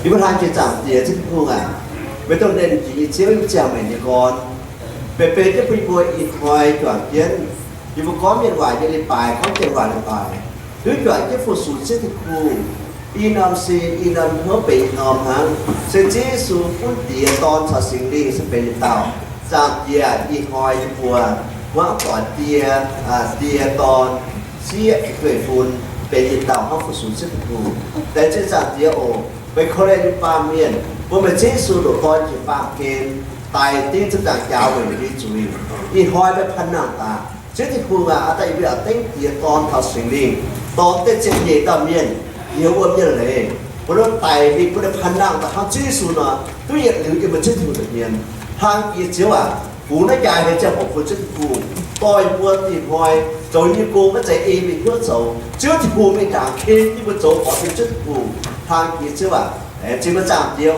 你不谈就涨跌这个空啊，ไม่ต้องเด่นจีเชี่ยวจะเหมือนก่อนเป็นจะเป็นบัวอีคอยจวดเย็นอยู่บนก้อนเมียนหวายจะได้ปลายเขาจะหวานปลายหรือจวดจะฟูสูเส้นที่คูอีนำซีอีนำหัวไปนอมหังเส้นจีสูพุ่นเดียตอนสัสิงลีสเปนเต่าจากเดียอีคอยบัวว่าก่อนเดียตอนเสียเกิดฝุ่นเป็นเต่าเขาฟูสูเส้นที่คูแต่จะจากเดียโอไปเขาเล่นปลาเมียนว่ามันจีสูหลุดก้อนจีปลาเกณฑ์ตายที่จะจากยาวไปที่จุยอีหอยไปพันหน้าตาเจ้าที่พูดว่าอะไรเวลาเต้นเดียตอนเขาสิงลิงตอนเต้นเจ็บเยี่ยตามเมียนเยี่ยว่าเมียนเลยเพราะว่าตายมีคนพันหน้าตาเขาจีสูนะตัวเยี่ยหรือจะมาเจ้าที่พูดเมียนทางเกี่ยวเจ้าว่าผู้นักการเนี่ยจะบอกคนเจ้าที่พูดต่อยบัวตีหอยโจยยี่กูก็ใจเองเป็นเพื่อนโจเจ้าที่พูดไม่ด่าเค้นที่มันโจขอเป็นเจ้าที่พูดทางเกี่ยวเจ้าว่าจิมาจากเดียว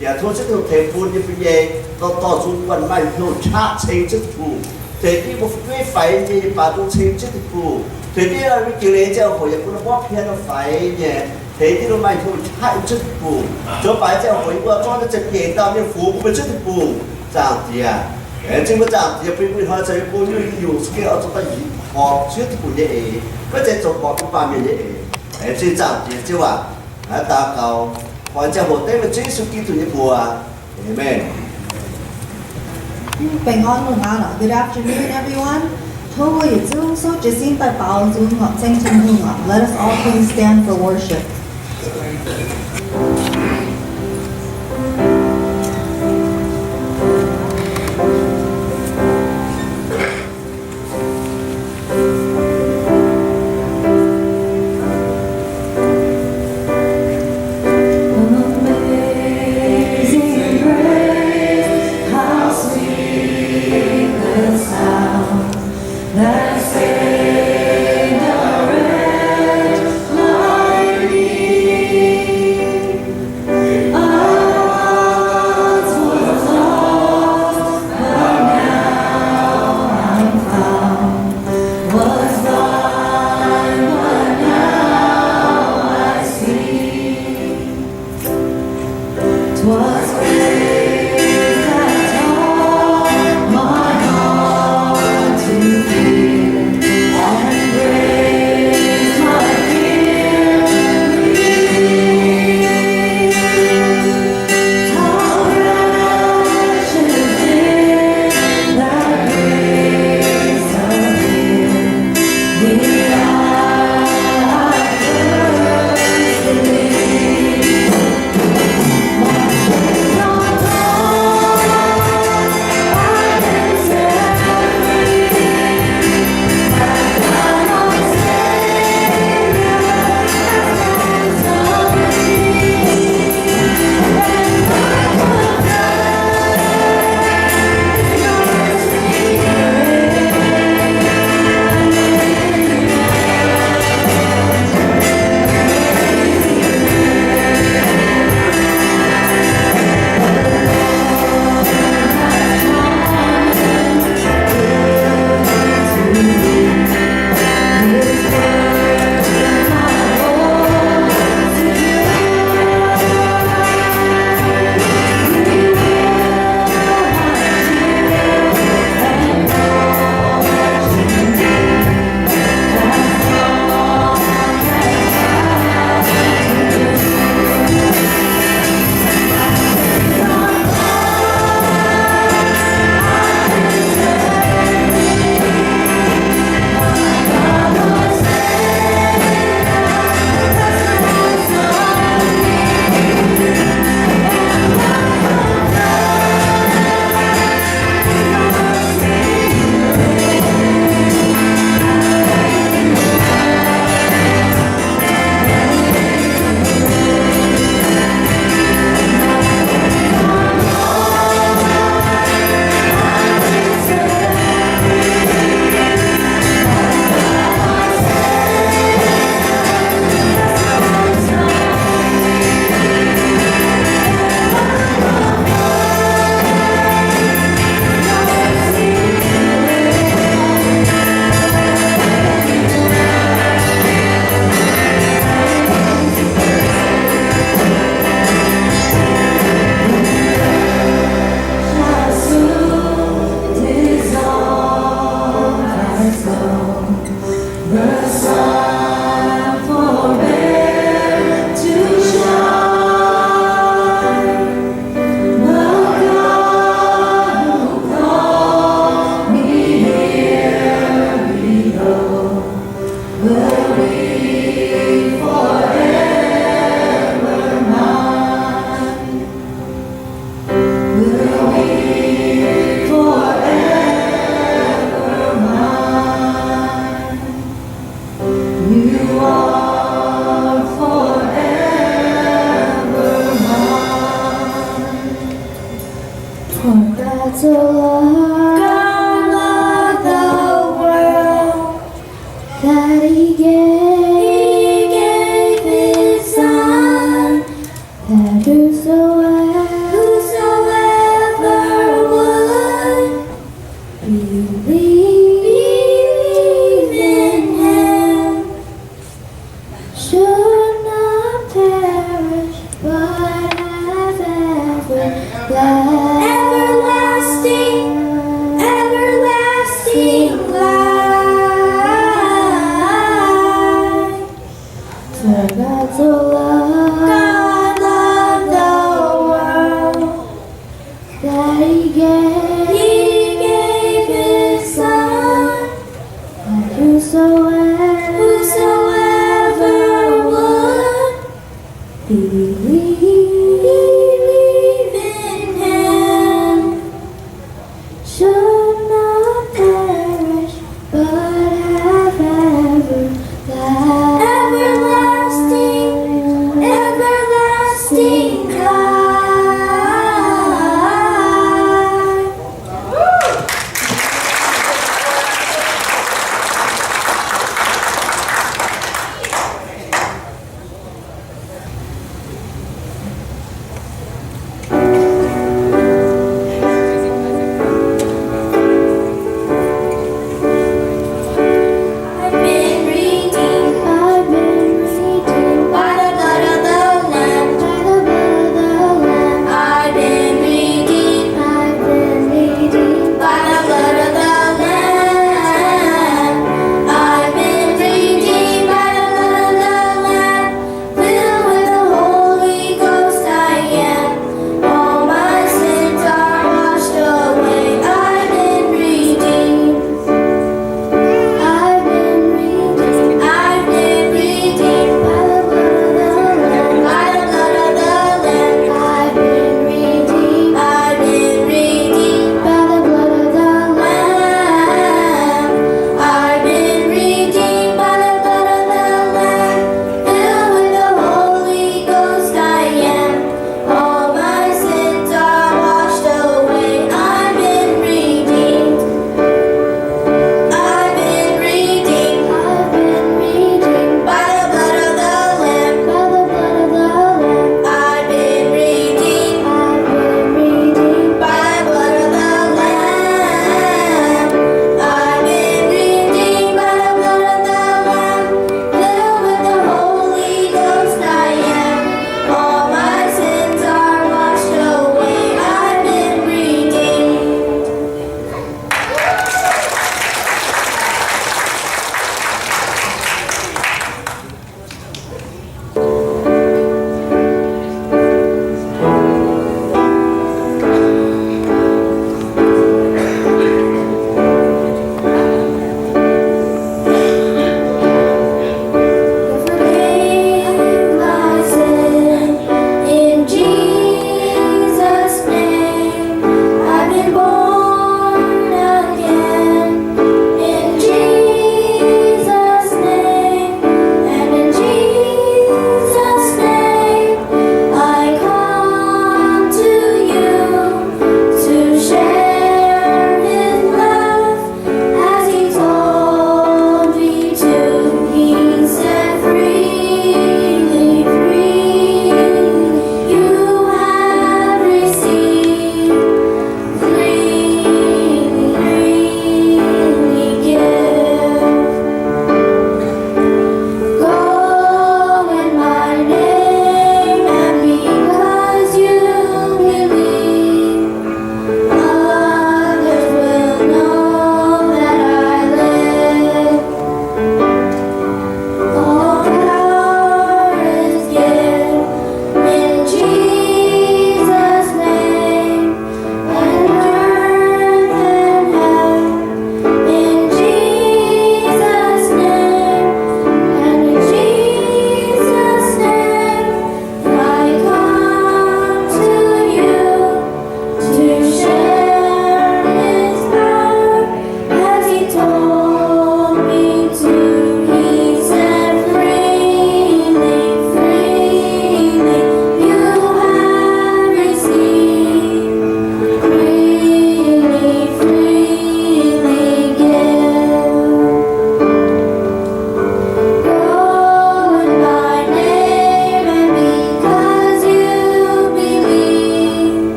อย่าโทษเจ้าที่เทพูนยังเป็นเย่ต่อจุดวันไม่โทษชาเชงเจ้าที่พูดเทที่บุฟเฟ่ไฟมีป่าตรงเชงเจ้าที่พูดเทที่เราไม่เกี่ยวเจ้าหัวอย่างคุณพ่อเพียรไฟเนี่ยเทที่เราไม่โทษชาเจ้าที่พูดเจ้าไปเจ้าหัวว่าก็จะเกี่ยตามเนี่ยฝูงเป็นเจ้าที่พูดจากเดียจิมาจากเดียเป็นผู้ทอดใจพูดอยู่สเกลเอาตัวไปหอบเชื่อที่พูดเนี่ยเองก็จะจบบอกเป็นปามีเนี่ยเองจิจากเดียเจ้าว่าตาเก่าพอจะหมดได้มาจีสุกี้ตัวนี้บัวเห็นไหม Bình an ngủ ngon ạ. Good afternoon, everyone. Thôi vui dương số chỉ xin tại bảo dương ngọc danh chân hương ạ. Let us all please stand for worship. That saved a wretch like me. God so loved the world that He gave His Son, that whosoever would believe in Him should not perish but have everlasting life. For God so loved the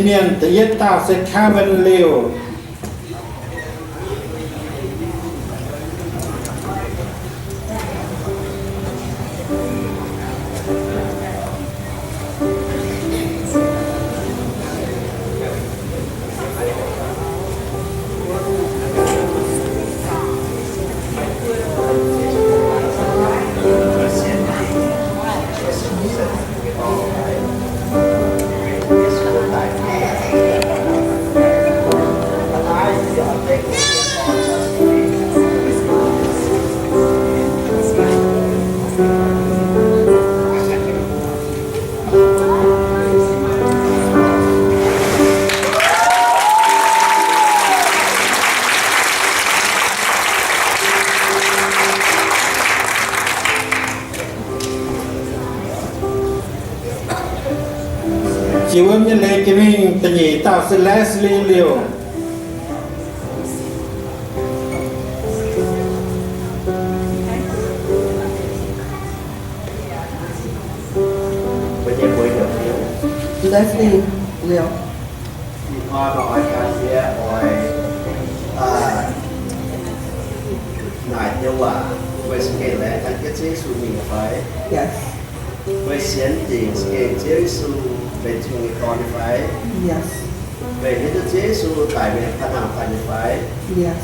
miền tự nhiên tạo sẽ khá bên liều chiều em nhân lệ cái mình tự nhiên tạo sẽ Leslie liều bây giờ buổi đầu tiên Leslie Liu. thì coi mà hỏi cả phía hỏi ngài tiêu quả với sự kiện lẽ các cái chế số mình phải Yes. với xiên tiền sự kiện chế số về chung người con phải Yes. về những cái chế số tại về khả năng phải phải Yes.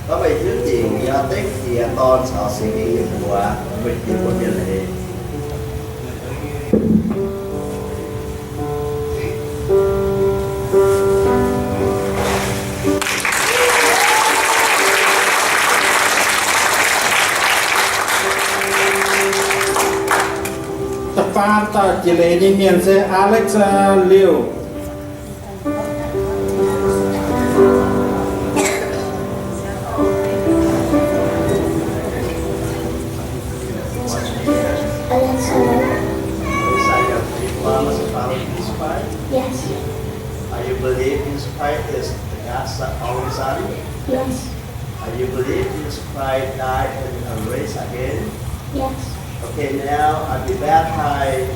có về thứ tiền gia tích thì con sợ sự kiện nghiệp của về tiền của nhân lệ tập phan tạo chỉ lệ như miền sẽ Alex liều Alexa. saya Mama follow Jesus Christ. Yes. You believe Jesus Christ is the God's only Son? Yes. You believe Jesus Christ died and raised again? Yes. Okay, now I'll be baptized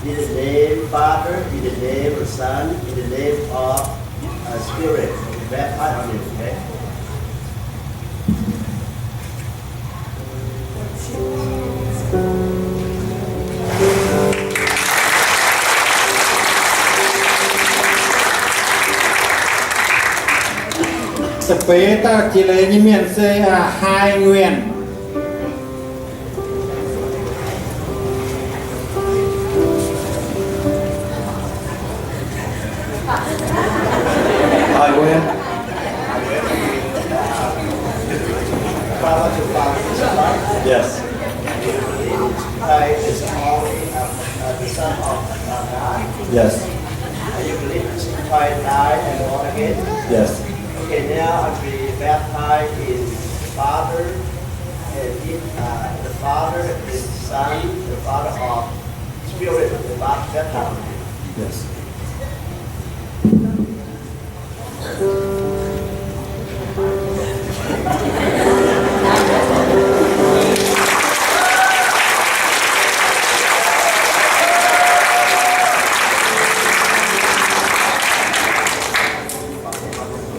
in the name Father, in the name of Son, in the name of Spirit. Baptized on you, okay? tập phế tạo chỉ lệ như miền sẽ hai nguyên I will. Father to Father, Jesus Christ. yes Christ is only the Son of God. yes You believe Jesus Christ died and born again? yes Okay, now I'll be baptized in Father, and in the Father, the Son, the Father of Spirit, the baptism. yes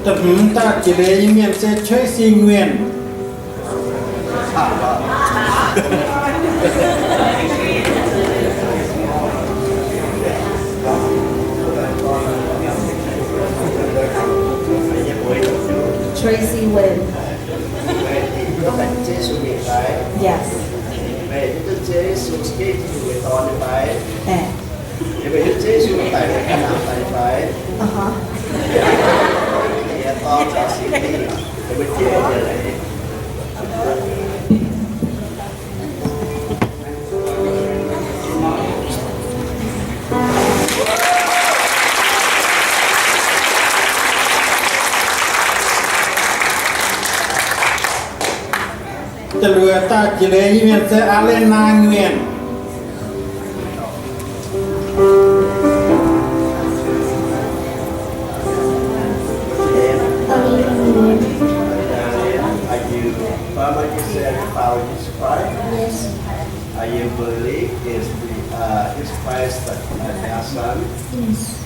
tập tạo chỉ lệ như miền sẽ Tracy Nguyên Tracy Wynn. Về thì có cảnh chế sự việc phải, Yes. về những cái chế sự cái người to như phải, Eh. thì về những chế sự tại về khả năng tại phải, Uh-huh. thì to cho sự cái thì mình chế như này. tập lừa tạo chỉ lệ như miền sẽ Alena Nguyên Mama, you said you follow Jesus Christ. Yes. You believe is the Jesus Christ, God's Son. Yes.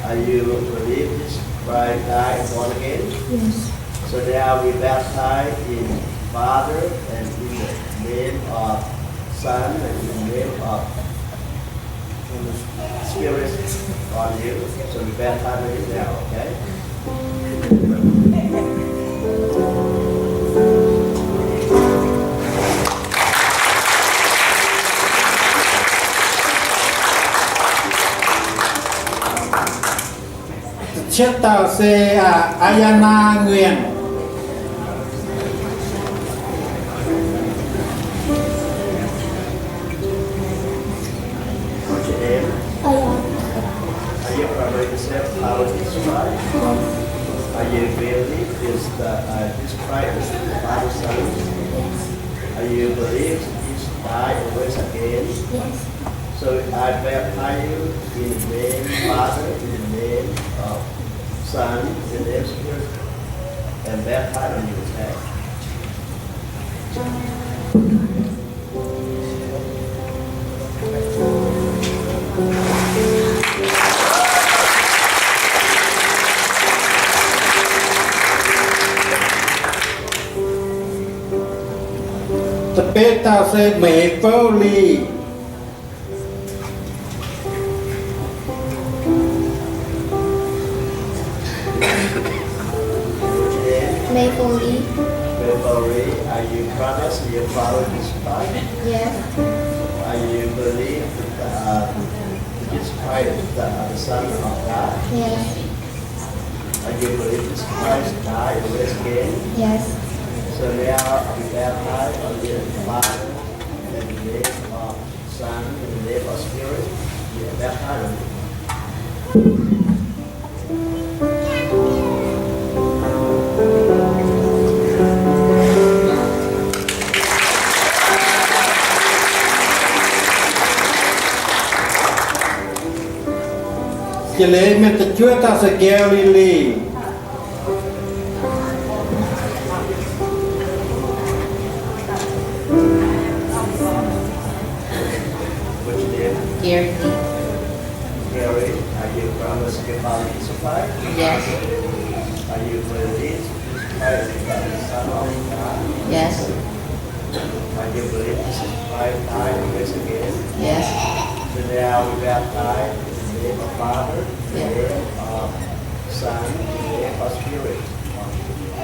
Are you believe this Christ died and born again? Yes. So now we baptize in Father and in the name of Son and in the name of Spirit on you. So we baptize you now, okay? เชื่อเต่าเซอายานาเงียน What's your name? Ayah. Are you probably yourself how is this right? Are you really is the this Christ is the Father Son? Yes. Are you believe this died and rose again? Yes. So I baptize you in the name of Father, in the name of Son, in the name of Spirit, and baptize on you, okay? สเปตเต่าเซเมเฟลลี What's your name? Mayfully. February, are you promise you follow this Christ? Yes. Are you believe that this Christ is the Son of God? Yes. Are you believe this Christ died and rose again? Yes. So now we baptize on the name of the Father, in the name of Son, in the name of Spirit. We are baptized on you. เจเลเมตช่วยเต่าเซเกลิลี What's your name? Gary. Gary, are you promise to follow this Christ? Yes. Are you believe this Christ is the Son of God? Yes. Are you believe this Christ died and rose again? Yes. So now we baptize in the name of Father, in the name of Son, in the name of Spirit.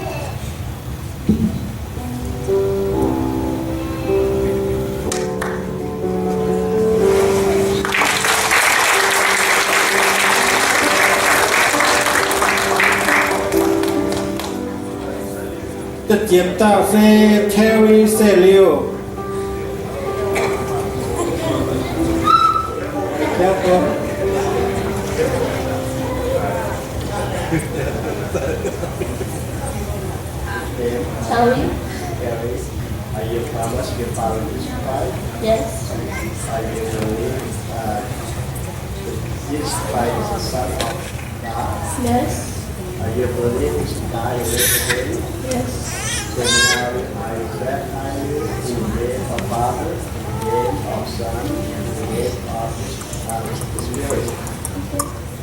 จะเจียบเต่าเซเทรีเซลิโอแล้วก็ Name, Sorry. Gary, are you promise to follow this Christ? Yes. Are you believe this Christ is the Son of God? Yes. Are you believe this died and rose again? Yes. So now I baptize you in the name of Father, in the name of Son, in the name of the Spirit.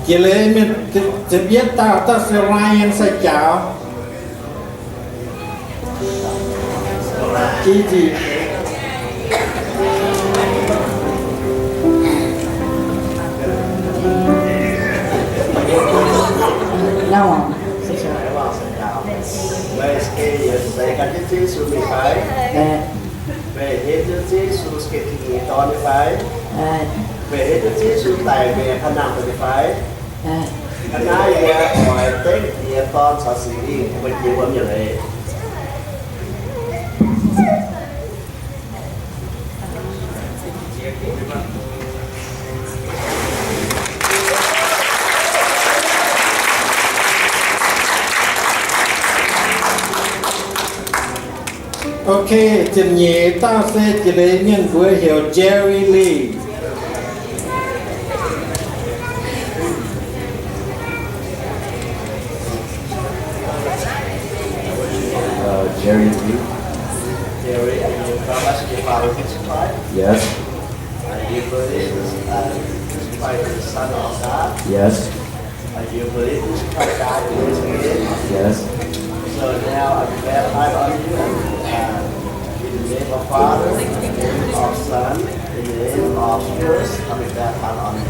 Chị lấy mình sẽ biết tao ta sẽ Ryan sẽ chào chị Đâu rồi? Về cái dạy cái chữ số 15 Dạ. về hết chữ số cái thì to 15 Dạ. về hết chữ số tài về khả năng 15 Dạ. khả năng ya ngoài tết thì con sẽ xử lý mình chỉ vấn đề này Ok, chị nhé tao sẽ chị lấy nhận của hiểu Jerry Lee Very good. Gary, are you promise to follow Jesus Christ? Yes. Do you believe Jesus Christ is the Son of God? Yes. Do you believe Jesus Christ died and rose again? Yes. So now I baptize on you in the name of Father, in the name of Son, in the name of Spirit. I baptize on you.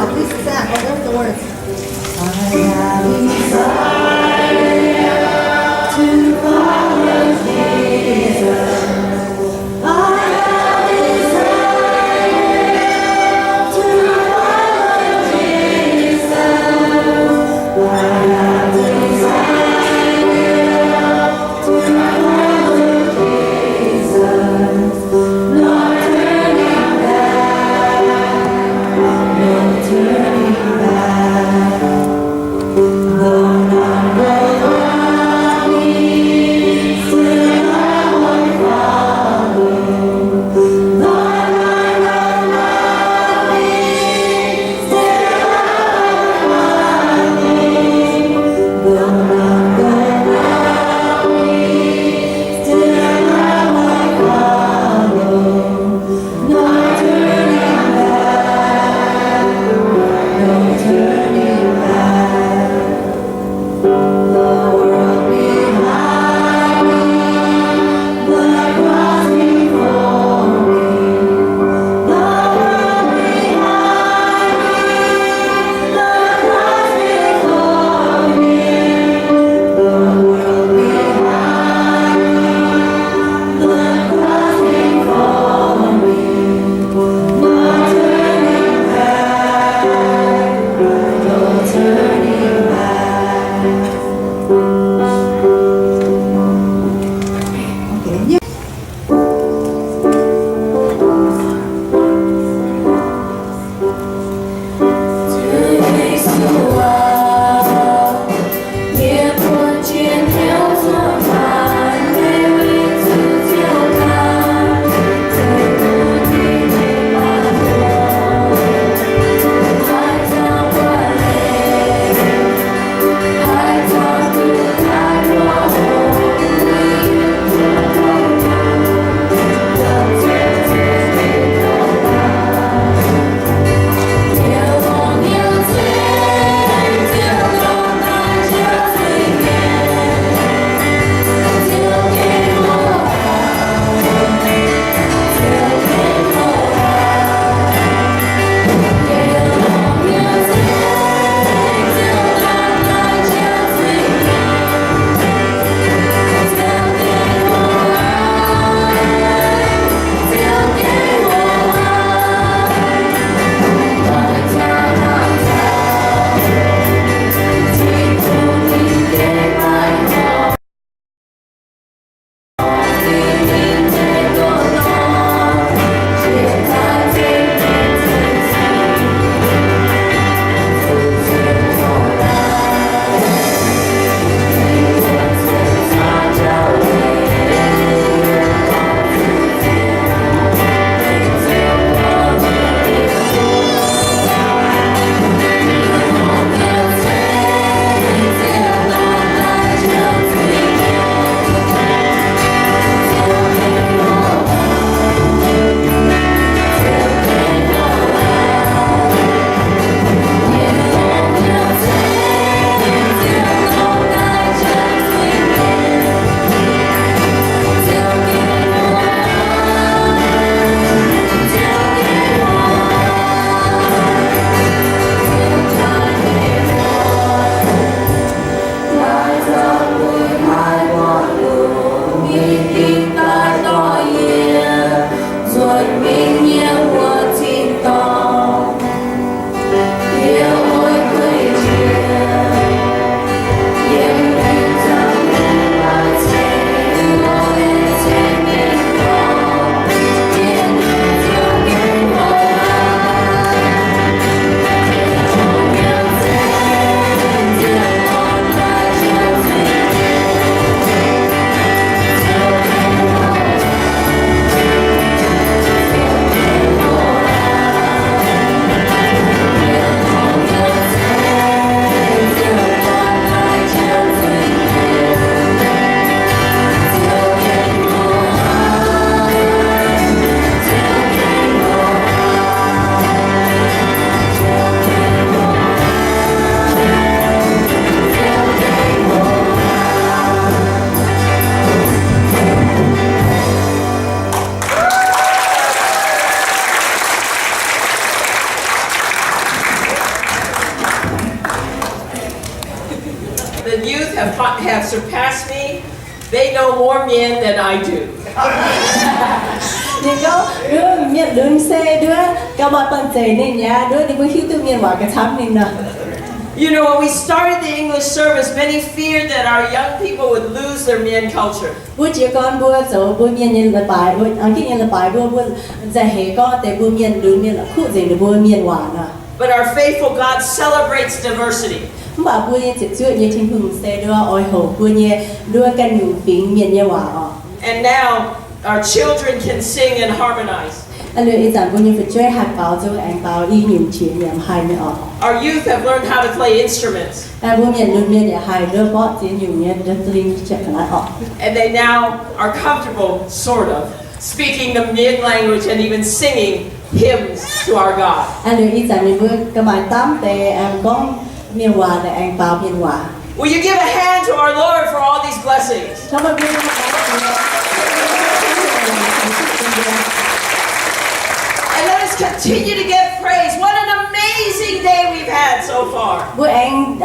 Please stand. Oh, there's the words. I have decided to follow have surpassed me. They know more men than I do. Nhưng có đứa miền đường xe đứa các bạn bạn trẻ nên nhà đứa đi với hiếu tự miền hòa cái thắm nên nè. You know, when we started the English service, many feared that our young people would lose their men culture. Bữa chiều con bữa chỗ bữa miền nhân là bài bữa khi nhân là bài bữa dạy hệ con tại bữa miền đường miền là khu gì để bữa miền hòa nè. But our faithful God celebrates diversity. Bà bữa nhiên chỉ chưa như thiên hùng xe đứa oi hồ bữa nhiên đứa căn nhủ phím miền nhà hòa. And now our children can sing and harmonize. Anh lựa ý rằng bữa nhiên phải chơi hạt bảo cho anh bảo đi nhủ chuyện nhầm hai nữa. Our youth have learned how to play instruments. Bữa miền đường miền để hai đứa bót tiếng nhủ nhé đứa linh chắc là họ. And they now are comfortable, sort of, speaking the Min language and even singing hymns to our God. Anh lựa ý rằng bữa các bạn tám để anh có miền hòa để anh bảo miền hòa. Will you give a hand to our Lord for all these blessings? Cảm ơn And let us continue to give praise. What an amazing day we've had so far. bữa anh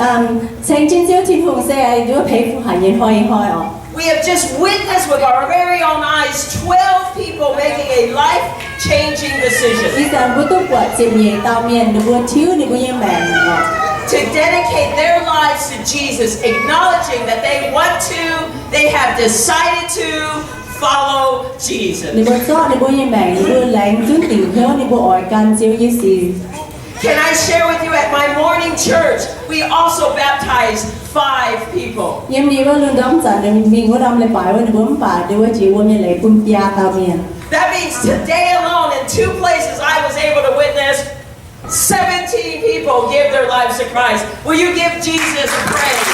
sáng trên chiếu thiên hùng xe ai đứa thấy phụ hải nhân hoi hoi ọ. We have just witnessed with our very own eyes 12 people making a life-changing decision Ý rằng bữa tốt quả chuyện nhẹ tao miền được bữa thiếu thì bữa nhiên mẹ to dedicate their lives to Jesus, acknowledging that they have decided to follow Jesus. thì bữa cho thì bữa nhiên mẹ thì bữa lạnh chút tình nhớ thì bữa ỏi can chiếu như xì. Can I share with you at my morning church, we also baptized 5 people. Nhưng đi bữa luôn đóng giả để mình có đóng lại bài bữa bữa bà để bữa chỉ bữa nhiên lại bún bia tao miền. That means today alone in 2 places I was able to witness 17 people give their lives to Christ. Will you give Jesus a praise?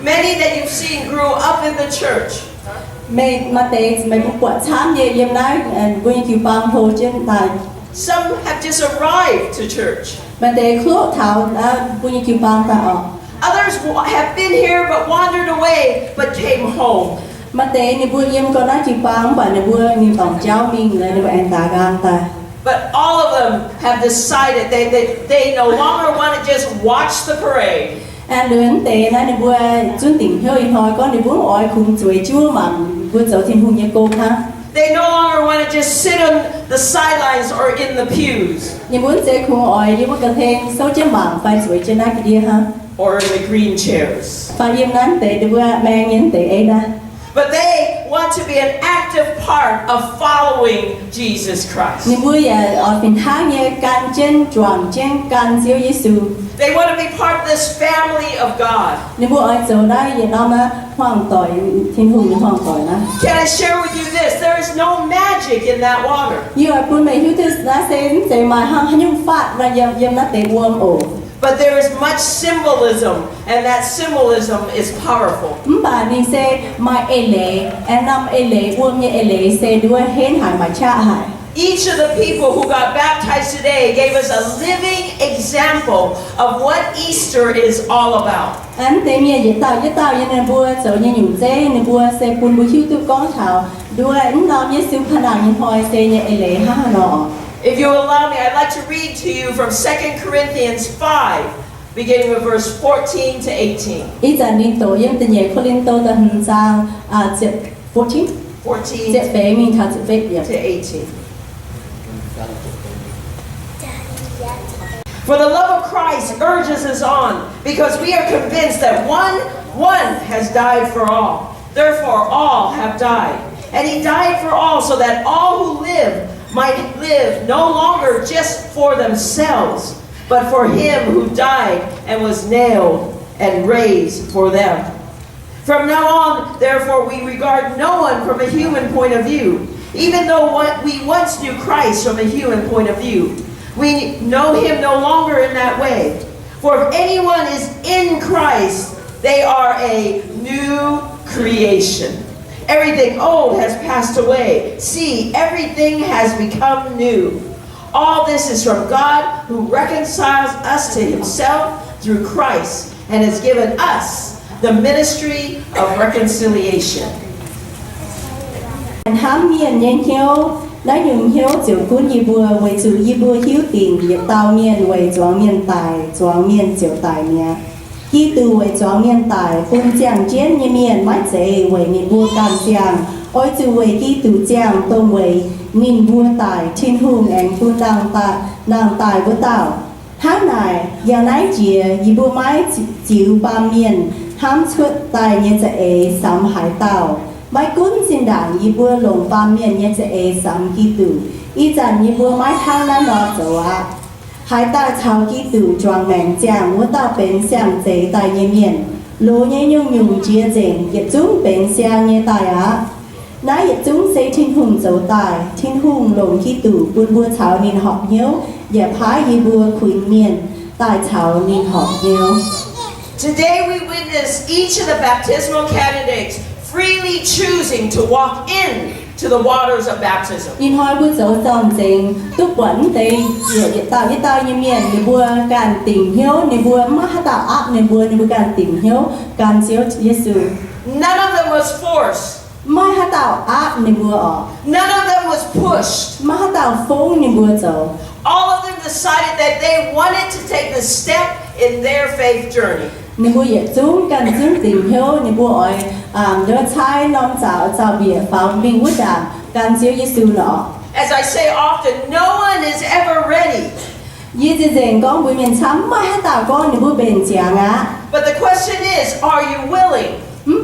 Many that you've seen grew up in the church. Mày mà tế mày cũng quả tham nhẹ yếm nói bữa nhiên kêu băng hồ trên tài. Some have just arrived to church. Mà tế khổ thảo bữa nhiên kêu băng ta Others have been here but wandered away but came home. mà tế ni bữa nhiên có nói kêu băng bạn ni bữa nhiên tổng cháu mình là ni bữa anh ta gang ta. But all of them have decided they no longer want to just watch the parade. Anh lớn tế na ni bữa chuyên tỉnh hơi hỏi con ni bữa ỏi cùng chuối chua mà bữa cháu thiên hùng như cô ha. They no longer want to just sit on the sidelines or in the pews Ni bữa sẽ cùng ỏi đi bữa cần thêm sáu chân bảng phải chuối trên nát cái đi ha. or in the green chairs. Phải yếm nán tế ni bữa mang nhân tế ấy na. But they want to be an active part of following Jesus Christ. Ni bữa ở phiền tháng nhé can chân chuẩn chân can siêu Giêsu. They want to be part of this family of God. Ni bữa ở chỗ đó giờ nó mà hoàng tội thiên hùng như hoàng tội na. Can I share with you this? There is no magic in that water. Như ở bên này thứ đã xem mà hăng nhung phát và yếm nó tế uom ổ. But there is much symbolism, and that symbolism is powerful. Bà đi xe mai ele, năm ele uom như ele xe đua hên hải mà cha hải. Each of the people who got baptized today gave us a living example of what Easter is all about. Anh tế mía dễ tạo như nên bua chỗ như nhung dê nên bua xe bún bua hiu tu con thảo đua anh nó như siêu khả năng như hồi xe như ele ha nó. If you allow me, I'd like to read to you from 2 Corinthians 5, beginning with verse 14 to 18. Ý rằng đi tổ yên tình nhẹ khô linh tô ta hình sang chợ 14 14 chợ bé mình thảo chợ bé to 18. For the love of Christ urges us on, because we are convinced that one has died for all. Therefore, all have died. And he died for all, so that all who live might live no longer just for themselves, but for him who died and was nailed and raised for them. From now on, therefore, we regard no one from a human point of view. Even though we once knew Christ from a human point of view, we know him no longer in that way. For if anyone is in Christ, they are a new creation. Everything old has passed away. See, everything has become new. All this is from God, who reconciles us to himself through Christ and has given us the ministry of reconciliation. Hám miền nhanh theo nói nhung hiếu chiều cuốn y bùa với chủ y bùa hiếu tiền việc tao miền với choáng miền tài choáng miền chiều tài miền khi từ với choáng miền tài phun chàng chiến như miền mãi chế với miền bùa cam chàng ôi chủ với khi từ chàng tôm với miền bùa tài thiên hùng anh phun nàng tài bữa tao tháng này giờ nãy chia y bùa mãi chịu ba miền ham xuất tài như chế sắm hải tàu mai cún xin đảng y bùa lồng ba miền như chế sắm kỳ tử y dàn y bùa mãi thang là nó chỗ ạ hải tàu chào kỳ tử choàng mèn chàng muốn tao bên sang chế tài như miền lô nhé nhung chia rèn yết chúng bên sang như tài ạ nãy yết chúng sẽ thiên hùng dấu tài thiên hùng lồng kỳ tử buôn bùa chào nên học hiếu dẹp hái y bùa khuyên miền tài chào nên học hiếu. Today we witness each of the baptismal candidates freely choosing to walk in to the waters of baptism. In hỏi bữa dấu dòng tình túc quẩn tình tạo như miền để bùa càn tình hiếu để bùa mắc tạo áp để bùa càn tình hiếu càn chiếu Giêsu. None of them was forced. Mắc tạo áp để bùa ở. None of them was pushed. Mắc tạo phóng để bùa dấu. All of them decided that they wanted to take the step in their faith journey. Nếu bùa yết chúng càn chứng tình hiếu nếu bùa ỏi đỡ trái nóm giáo bìa phóng bình quốc đàm càn chiếu Giêsu nọ. As I say often, no one is ever ready. Như thế dành con bùi miền chấm mắc tạo con nếu bùa bền chàng á. But the question is, are you willing?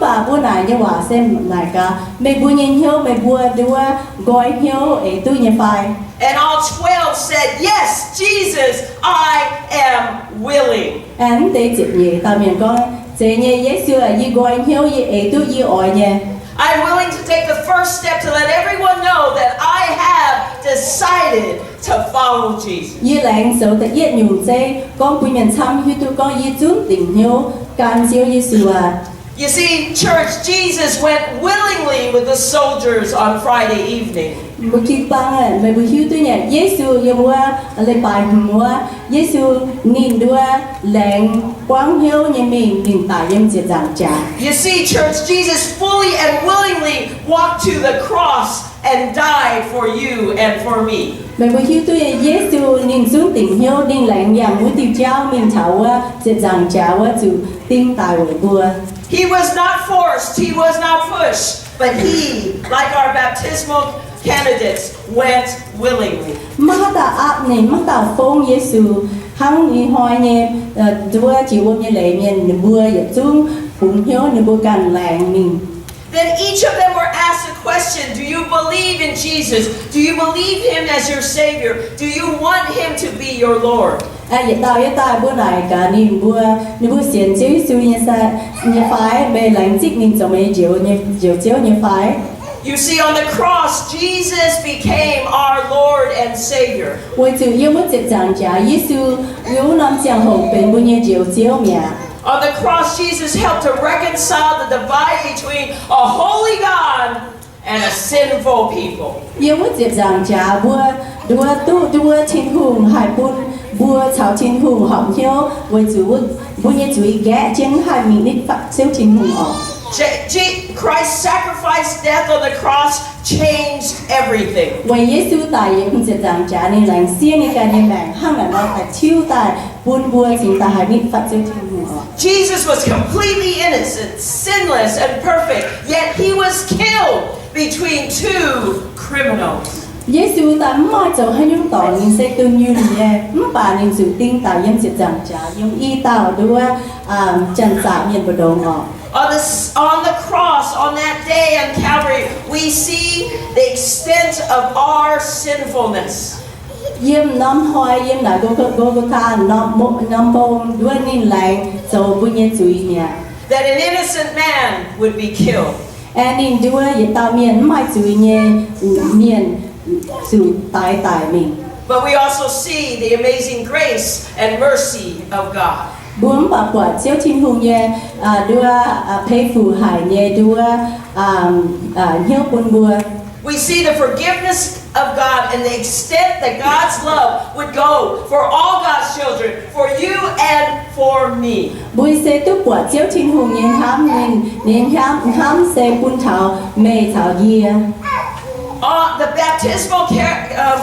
Bà bữa này như hòa xem này cả mẹ bùa nhìn hiếu mẹ bùa đua gói hiếu ấy tôi nhìn phải. And all 12 said, yes, Jesus, I am willing. Anh để chụp nhẹ tao miệng con chế nhẹ Giêsu là gì gói hiếu gì ấy tôi gì ỏi nhẹ. I'm willing to take the first step to let everyone know that I have decided to follow Jesus. Như lãnh số tự yết nhung chế con bùi miền chăm hiếu tôi con yết chúng tình hiếu can chiếu Giêsu à. You see, church, Jesus went willingly with the soldiers on Friday evening. Một khi băng à, mẹ bùi hiếu tôi nhẹ Giêsu yêu mua lấy bài mua Giêsu nhìn đua lãnh quang hiếu như mình nhìn tại em chỉ giảng trả. You see, church, Jesus fully and willingly walked to the cross and died for you and for me. Mẹ bùi hiếu tôi nhẹ Giêsu nhìn xuống tình hiếu nhìn lãnh dạng mũi tiêu trao mình thảo chỉ giảng trả chủ tin tài với bùa. He was not forced, he was not pushed, but he, like our baptismal candidates, went willingly. Mắc ta áp này mắc ta phong Giêsu hăng đi hỏi nhé đua chỉ ôm như lệ miền bùa dập chung phụng hiếu nửa bùa càn làng mình. Then each of them were asked a question. Do you believe in Jesus? Do you believe him as your Savior? Do you want him to be your Lord? Vậy tao bữa này cả niềm bùa xiên chiếu Giêsu như phải bề lãnh chức mình cho mấy chiếu như phải. You see, on the cross, Jesus became our Lord and Savior. Vì chủ yêu mất dịch giảng trả Giêsu yếu năm chẳng hồng bên bùa như chiếu mẹ. On the cross, Jesus helped to reconcile the divide between a holy God and a sinful people. Yêu mất dịch giảng trả đua thiên hùng hải bùa chào thiên hùng họng hiếu với chủ bùa như chủ ý ghé trên hai mình đích phạt siêu thiên hùng ở. Christ's sacrifice death on the cross changed everything. Vì Giêsu tại những dịch giảng trả nên lãnh xiên như cả những mảng hăng là nó phải chiêu tại buôn bùa chính tại hai mình phạt siêu thiên hùng ở. Jesus was completely innocent, sinless, and perfect, yet he was killed between two criminals. Giêsu tại mọi chỗ hay những tội những sẽ tương như nhé, bà nên sự tin tại những dịch giảng trả những y tạo đua trần giả miền bờ đầu ngọ. On the cross, on that day on Calvary, we see the extent of our sinfulness. Yếm nắm hoài yếm là Golgotha nắm bông đua nên lạnh dầu bùi nhé chuối nhé. That an innocent man would be killed. Nên đua yết tạo miền mai chuối nhé miền sự tài mình. But we also see the amazing grace and mercy of God. Bốn bà quả chiếu thiên hùng nhé đua phê phù hải nhé đua hiếu buôn bùa. We see the forgiveness of God and the extent that God's love would go for all God's children, for you and for me. Bùi xe túc quả chiếu thiên hùng nhé hám nên hám xe buôn thảo mê thảo dìa. the baptismal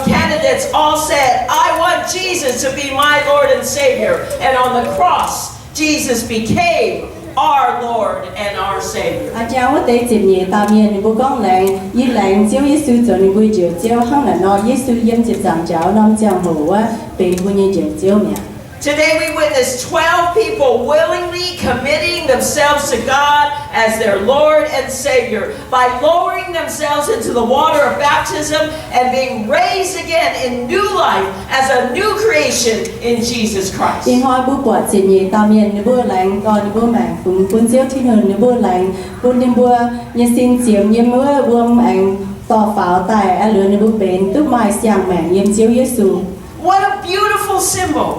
candidates all said, I want Jesus to be my Lord and Savior. And on the cross, Jesus became our Lord and our Savior. Cha我哋接嘢答面你不講靚，依靚招耶穌做你會照招，可能我耶穌因接上招，諗將好啊，被歡迎照招咩？ Today we witness 12 people willingly committing themselves to God as their Lord and Savior by lowering themselves into the water of baptism and being raised again in new life as a new creation in Jesus Christ. 因開不過接嘢答面你不靚，個你不明，本招天去你不靚，本你不一先照你不會ต่อฝ่าแต่อันเหลือ你不เป็นทุกไม้เสียงแม่ยิ่ง照耶穌。 What a beautiful symbol!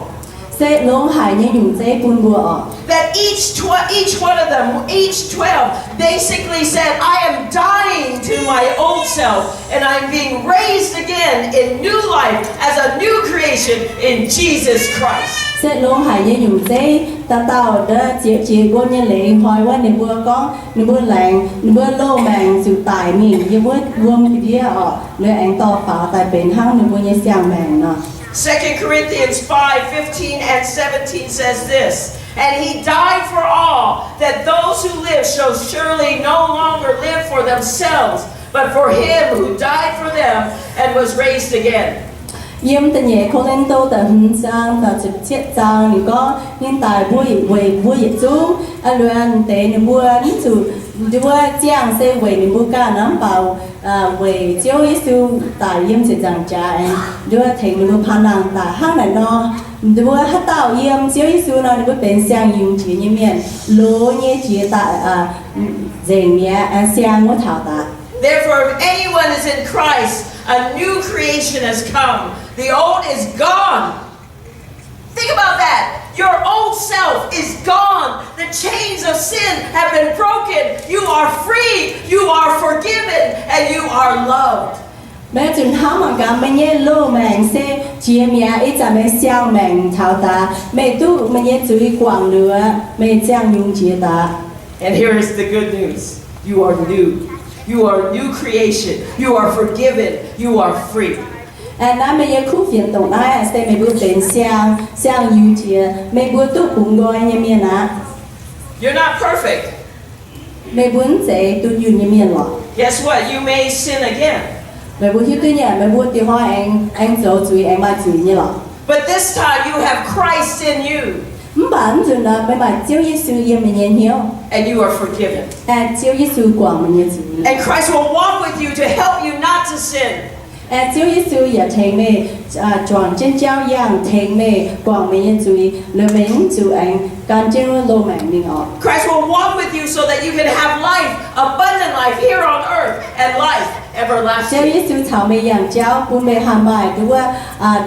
Sẽ lỗ hải như dùng dễ buôn bùa. That each one of them, each 12, basically said, I am dying to my old self and I'm being raised again in new life as a new creation in Jesus Christ. Sẽ lỗ hải như dùng dễ ta tạo đó chỉ buôn như lệ hỏiว่าในบัวcóในบัวแรงในบัวโลแมงสู่ตายมีในบัวรวมที่เดียวเลยแองต่อฝ่าแต่เป็นห้างในบัวยังเสียงแมงเนาะ 2 Corinthians 5:15 and 17 says this, and he died for all, that those who live shall surely no longer live for themselves, but for him who died for them and was raised again. Yếm tình nhẹ không lên tô tờ hình sang và trực chết sang thì có nên tài vui chú anh luyện tế nên bua ní chủ bua giang sẽ về nên bua ca nắm vào về chiếu Giêsu tại yếm sẽ rằng cha anh đưa thành nên bua phan năng tại hang này nó bua hát tạo yếm chiếu Giêsu nó nên bua bên sang dùng chỉ như miền lúa như chỉ tại rèn mía sang ngõ thảo tạ. Therefore, if anyone is in Christ, a new creation has come. The old is gone. Think about that. Your old self is gone. The chains of sin have been broken. You are free. You are forgiven. And you are loved. Mẹ chúng ta mà cảm mẹ nhé lô mẹ sẽ chia mẹ ít cho mẹ xiang mẹ thảo ta mẹ tu mẹ nhé chú ý quảng lửa mẹ giang dùng chia ta. And here is the good news. You are new. You are a new creation. You are forgiven. You are free. Anh nói mẹ nhé khu phiền tổng ai sẽ mẹ bước đến xiang dùng chia mẹ bước tu cùng đôi như mẹ nè. You're not perfect. Mẹ muốn sẽ tu dùng như mẹ lọ. Guess what? You may sin again. Mẹ bước hiếu tư nhà mẹ bước tiêu hoa anh dấu chú ý anh mà chú ý như lọ. But this time you have Christ in you. Bản thân là mẹ bà chiếu Giêsu yên mẹ nhé hiếu. And you are forgiven. Anh chiếu Giêsu quảng mẹ nhé chú ý. And Christ will walk with you to help you not to sin. Anh chiếu Giêsu giờ thầy mẹ chọn trên trao giang thầy mẹ quảng mẹ nhé chú ý lời mẹ chú anh can trên lô mẹ mình ở. Christ will walk with you so that you can have life, abundant life here on earth and life Chiếu everlasting. Giêsu thảo mẹ giảng cháu bố mẹ hàm bài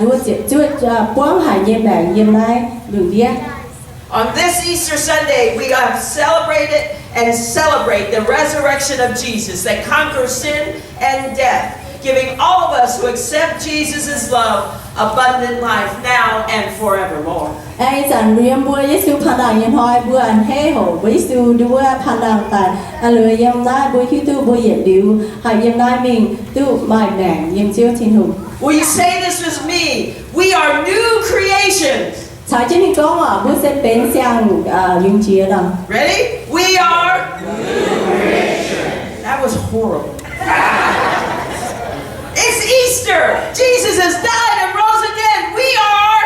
đua chúa quảng hải nhiên bảng nhiên này đừng biết. On this Easter Sunday, we have celebrated and celebrate the resurrection of Jesus that conquers sin and death, giving all of us who accept Jesus' love abundant life now and forevermore. Ai chẳng riêng bữa Giêsu phản đẳng nhân hỏi bữa anh hê hổ bữa Giêsu đua phản đẳng tại lừa yếm nai bữa khi tu bữa hiện điệu hay yếm nai mình tu bài nản yếm chiếu thiên hùng. Will you say this with me? We are new creations. Trái trên mình có mà bữa sẽ bén sang dùng chia đó. Ready? We are new creation. That was horrible. It's Easter. Jesus has died and rose again. We are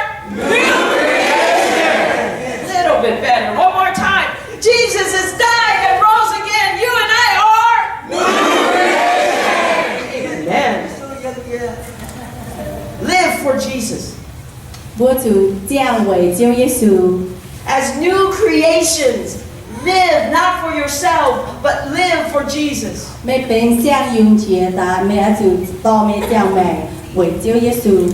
new creation. A little bit better. One more time. Jesus has died and rose again. You and I are new creation. Amen. Live for Jesus. Bữa chủ giang về chiếu Giêsu. As new creations, live not for yourself, but live for Jesus. Mẹ bén sang dùng chia ta mẹ chủ to mẹ giang mẹ về chiếu Giêsu.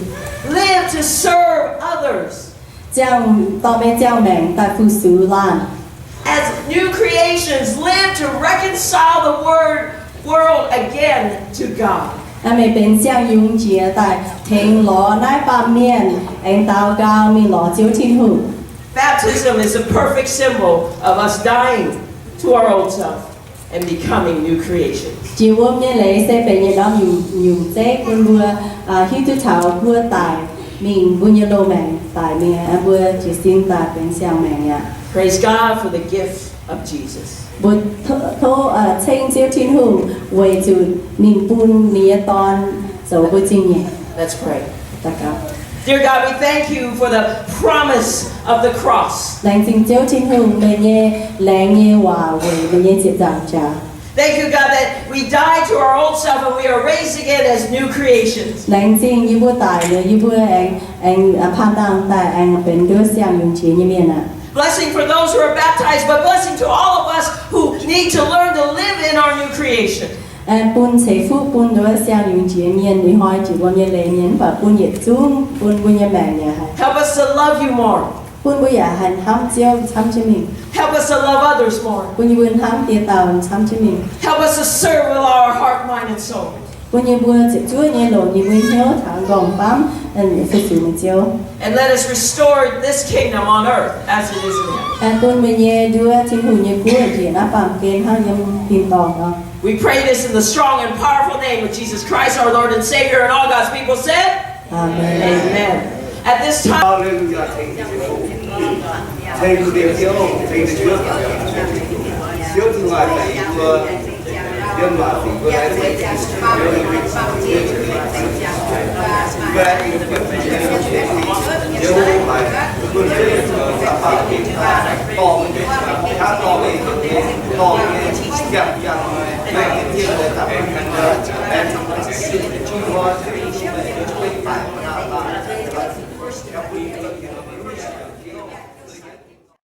Live to serve others. Giang to mẹ giang mẹ tại phụ sự lan. As new creations, live to reconcile the world again to God. Anh mẹ bén sang dùng chia tại thành lọ nái ba miền anh tao cao mi lọ chiếu thiên hùng. Baptism is a perfect symbol of us dying to our old self and becoming new creations. chỉ hôm nay lấy xe về nhà đó nhiều xe quân vừa khi tôi chào vừa tài mình vừa nhiều lô mẹ tài mình vừa chỉ xin tài bên sang mẹ nhà Praise God for the gift of Jesus. vừa thô tranh chiếu thiên hùng về chủ mình bùn nia ton dấu vừa chính nhẹ Let's pray. tất cả Dear God, we thank you for the promise of the cross. lãnh chính chiếu thiên hùng bên nhẹ lãnh nhẹ hòa về bên nhẹ diệt giảm trả Thank you, God, that we died to our old self and we are raised again as new creations. lãnh chính như vừa tài nữa như vừa anh phan đăng tại anh bên đứa sang dùng chế như miền ạ Blessing for those who are baptized, but blessing to all of us who need to learn to live in our new creation. bún sẽ phụ bún đứa sang dùng chế nhiên thì hỏi chỉ có nhiên lệ nhiên và bún nhiệt chung bún bún nhiệt mẹ nhà hay Help us to love you more. bún bún nhà hành ham chiêu chăm cho mình Help us to love others more. When you win ham tiền tàu chăm cho mình. Help us to serve with our heart, mind, and soul. When you win chỉ chúa nhé lộ you win nhớ thằng gồng bám and phải sử mình chiếu. And let us restore this kingdom on earth as it is in heaven. Bún mình nhé đưa chính phủ nhé cú ở chỉ nắp bằng kén hang nhâm tin tòng đó. We pray this in the strong and powerful name of Jesus Christ, our Lord and Savior, and all God's people said, Amen. Amen. At this time, Hallelujah. Thầy điều thiếu thầy trước thiếu thứ ngoài thầy vừa nhân mà thầy vừa lại thầy Hãy subscribe cho kênh Ghiền Mì Gõ để không bỏ lỡ những video hấp dẫn.